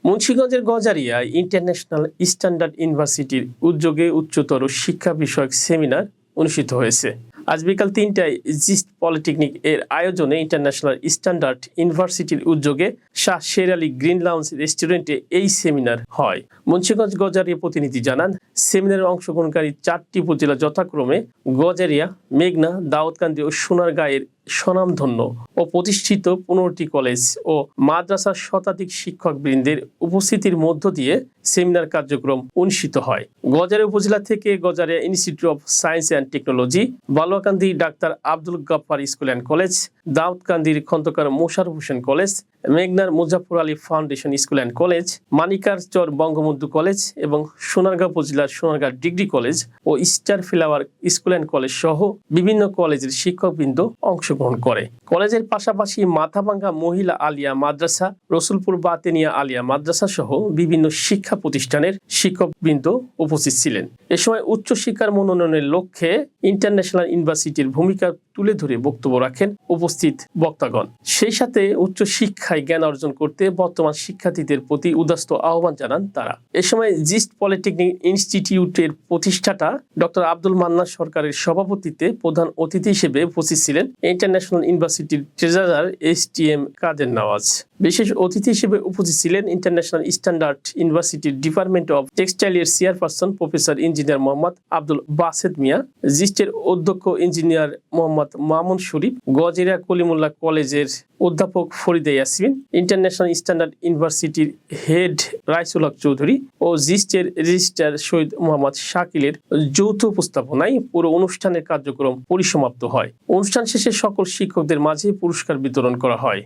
মুন্সিগঞ্জের Gazaria international standard ইউনিভার্সিটির উদ্যোগে উচ্চতর শিক্ষা বিষয়ক সেমিনার অনুষ্ঠিত হয়েছে। আজ বিকাল ৩টায় জিস্ট পলিটেকনিক এর আয়োজনে ইন্টারন্যাশনাল স্ট্যান্ডার্ড ইউনিভার্সিটির উদ্যোগে শাহ শের আলী গ্রিন লাউঞ্জ রেস্টুরেন্টে এই সেমিনার হয়। মুন্সিগঞ্জ গজারিয়া প্রতিনিধি জানান, সেমিনারে অংশগ্রহণকারী 4টি উপজেলা যথাক্রমে গজারিয়া, মেঘনা, দাউদকান্দি ও সোনারগাঁয়ের স্বনামধন্য ও প্রতিষ্ঠিত 15টি কলেজ ও মাদ্রাসার শতাধিক শিক্ষকবৃন্দের উপস্থিতির মধ্য দিয়ে সেমিনার কার্যক্রম অনুষ্ঠিত হয়। গজারিয়া উপজেলা থেকে Gazaria institute of science and technology, Baluakandi doctor Abdul Gaffar school and college, দাউদকান্দির খন্দকার মোশাররফ হোসেন কলেজ, মেঘনার Muzaffar Ali foundation school and college, Manikarchar Bangabandhu college এবং সোনারগাঁও উপজেলার সোনারগাঁও ডিগ্রি কলেজ ও star flower school and college সহ বিভিন্ন কলেজের শিক্ষকবৃন্দ অংশগ্রহণ করে। কলেজের পাশাপাশি মাথাভাঙ্গা মহিলা আলিয়া মাদ্রাসা, রসুলপুর বাতেনিয়া আলিয়া মাদ্রাসা সহ বিভিন্ন শিক্ষা প্রতিষ্ঠানের শিক্ষকবৃন্দ উপস্থিত ছিলেন। এ সময় উচ্চশিক্ষার মনোনয়নের লক্ষ্যে ইন্টারন্যাশনাল ইউনিভার্সিটির ভূমিকা তুলে ধরে বক্তব্য রাখেন উপস্থিত বক্তাগণ। সেই সাথে উচ্চশিক্ষায় জ্ঞান অর্জন করতে বর্তমান শিক্ষার্থীদের প্রতি উদাস্ত আহ্বান জানান তারা। এ সময় জিস্ট পলিটেকনিক ইনস্টিটিউটের প্রতিষ্ঠাতা ডক্টর আব্দুল মান্নান সরকারের সভাপতিত্বে প্রধান অতিথি হিসেবে উপস্থিত ছিলেন ইন্টারন্যাশনাল ইউনিভার্সিটির ট্রেজারার STM কাদের নওয়াজ। বিশেষ অতিথি হিসেবে উপস্থিত ছিলেন ইন্টারন্যাশনাল স্ট্যান্ডার্ড ইউনিভার্সিটির ডিপার্টমেন্ট অব টেক্সটাইলের chairperson professor engineer Mohammad Abdul Baset Mia, জিস্টের অধ্যক্ষ ইঞ্জিনিয়ার মোহাম্মদ মামুন শরীফ, গজারিয়া কলিমুল্লাহ কলেজের অধ্যাপক ফরিদা ইয়াসমিন, ইন্টারন্যাশনাল স্ট্যান্ডার্ড ইউনিভার্সিটির হেড রাইসুল হক চৌধুরী ও জিস্টের রেজিস্ট্রার শহীদ মোহাম্মদ শাকিলের যৌথ উপস্থাপনায় পুরো অনুষ্ঠানের কার্যক্রম পরিসমাপ্ত হয়। অনুষ্ঠান শেষে সকল শিক্ষকদের মাঝে পুরস্কার বিতরণ করা হয়।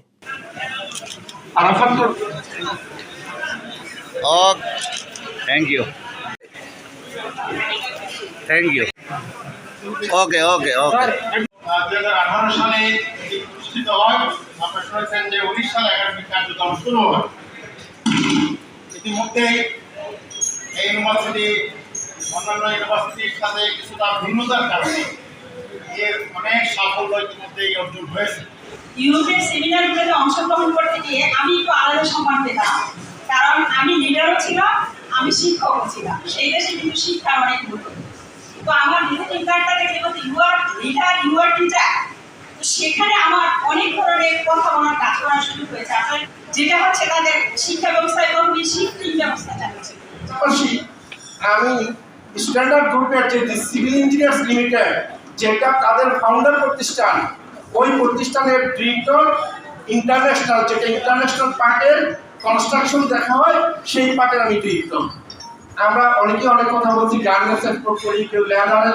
Thank you. Okay. 2018 সালে প্রতিষ্ঠিত হয়। আপনারা শুনেছেন যে 19 সালে একাডেমিক কার্যক্রম শুরু হয়। ইতিমধ্যে এই ইউনিভার্সিটি অন্যান্য ইউনিভার্সিটির সাথে কিছুটা ভিন্নতার কারণে এর অনেক সাফল্য ইতিমধ্যে অর্জন হয়েছে। ইউরোপের সেমিনারগুলোতে অংশগ্রহণ করতে গিয়ে আমি একটু আলাদা সম্মান পেতাম, কারণ আমি লিডারও ছিলাম, আমি শিক্ষকও ছিলাম। সেই দেশে কিন্তু শিক্ষার অনেক গুরুত্ব। তো আমার ভিজিটিং কার্ডটা দেখে বলতে you are leader, you are teacher. তো সেখানে আমার অনেক ধরনের কথা বলার কাজ করা শুরু হয়েছে। আপনার যেটা হচ্ছে তাদের শিক্ষা ব্যবস্থায় কখনই শিক্ষিত ব্যবস্থা চালাচ্ছে। আমি স্ট্যান্ডার্ড গ্রুপের যে সিভিল ইঞ্জিনিয়ার্স লিমিটেড, যেটা তাদের ফাউন্ডার প্রতিষ্ঠান, ওই প্রতিষ্ঠানের ডিরেক্টর ইন্টারন্যাশনাল, যেটা ইন্টারন্যাশনাল পার্টের কনস্ট্রাকশন দেখা হয়, সেই পার্টের আমি ডিরেক্টর। আমরা অনেকে অনেক কথা বলছি, গার্মেন্টস এক্সপোর্ট করি, কেউ লেদার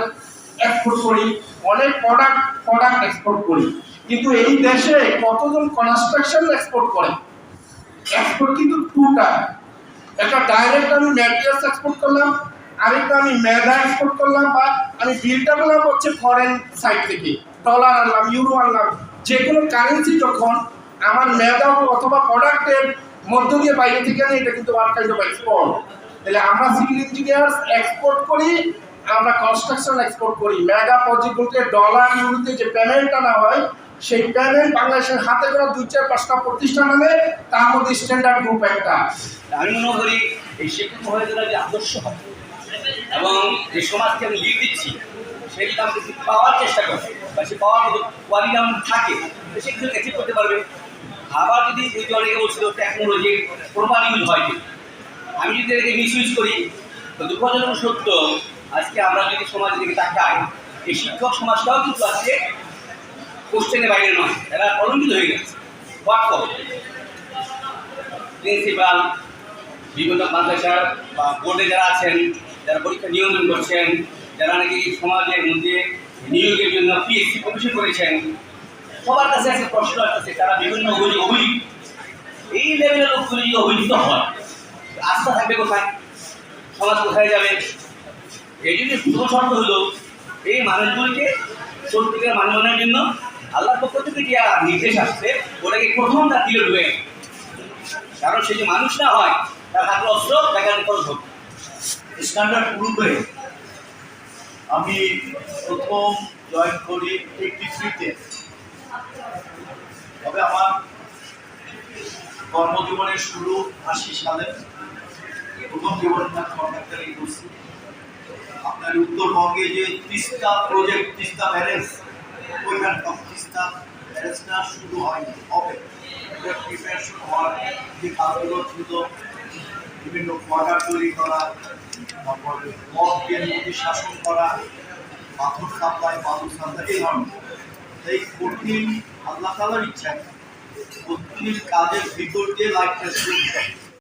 এক্সপোর্ট করি, অনেক প্রোডাক্ট এক্সপোর্ট করি, কিন্তু এই দেশে কতজন কনস্ট্রাকশন এক্সপোর্ট করে? এক্সপোর্ট কিন্তু দুটা, একটা ডাইরেক্ট আমি ম্যাটেরিয়ালস এক্সপোর্ট করলাম, আরেকটা আমি মেধা এক্সপোর্ট করলাম, বা আমি বিলটা করলাম হচ্ছে ফরেন সাইড থেকে, ডলার আনলাম, ইউরো আনলাম, যে কোনো কারেন্সি যখন আমার মেধা অথবা প্রোডাক্টের মধ্য দিয়ে বাইরে থেকে আনে, এটা কিন্তু ওয়ান কাইন্ড অফ এক্সপোর্ট। তাহলে আমরা সিভিল ইঞ্জিনিয়ার্স এক্সপোর্ট করি, আমরা কনস্ট্রাকশন এক্সপোর্ট করি। মেগা প্রজেক্টগুলোতে ডলার ইউরোতে যে পেমেন্ট আনা হয়, সেই পেমেন্ট বাংলাদেশের হাতে করা 2-4-5টা প্রতিষ্ঠান আনে, তার মধ্যে স্ট্যান্ডার্ড গ্রুপ একটা। আমি মনে করি এই শিক্ষক মহিলাদের যে আদর্শ হবে এবং যে সমাজকে আমি লিড দিচ্ছি, সেটা আমাকে পাওয়ার চেষ্টা করে, বা সে পাওয়ার মতো কোয়ালিটি আমার থাকে, সে কিছু অ্যাচিভ করতে পারবে। আবার যদি অনেকে বলছিল টেকনোলজি প্রপার ইউজ হয়, আমি যদি এটাকে মিস ইউজ করি, তো দুঃখজনক সত্য, আজকে আমরা যদি সমাজের দিকে তাকাই, এই শিক্ষক সমাজটাও কিন্তু আজকে কোশ্চেনের বাইরে নয়, এরা কলঙ্কিত হয়ে গেছে। হোয়াট ফর প্রিন্সিপাল, বিভিন্ন মাদ্রাসার বা বোর্ডে যারা আছেন, যারা পরীক্ষা নিয়ন্ত্রণ করছেন, যারা নাকি সমাজের মধ্যে নিয়োগের জন্য PSC কমিশন করেছেন, সবার কাছে একটা প্রশ্ন আসছে, তারা বিভিন্ন অভিযোগ, এই লেভেলের লোকগুলো যদি অভিযুক্ত হয়, আস্থা থাকবে কোথায়? সমাজ কোথায় যাবে? এই জন্য প্রথম শর্ত হলো এই মানুষগুলিকে সত্যিকার মানবনের জন্য আল্লাহর পক্ষ থেকে যে নির্দেশ আসছে, ওটাকে প্রথম তার দিলে ঢুকে, কারণ সে যে মানুষ না হয়, তার হাতে অস্ত্র দেখাতে খরচ হোক। স্ট্যান্ডার্ড গ্রুপে আমি প্রথম জয়েন করি 83-তে। তবে আমার কর্মজীবনের শুরু 80 সালে প্রথম জীবনটা কন্ট্রাক্টরি করছি। আপনার উত্তরবঙ্গে যে তিস্তা প্রজেক্ট, তিস্তা ব্যারেজ, ওইখান তিস্তা ব্যারেজটা শুরু হয়নি, হবে। এটা প্রিপারেশন হওয়ার যে কাজগুলো ছিল, বিভিন্ন কোয়ার্টার তৈরি করা, তারপরে মদকে নদী শাসন করা, পাথর সাপ্লাই, বালু সাপ্লাই, এই ধরনের এই কঠিন আল্লাহ তাআলার ইচ্ছা কঠিন কাজের ভিতর দিয়ে লাইফটা শুরু হয়।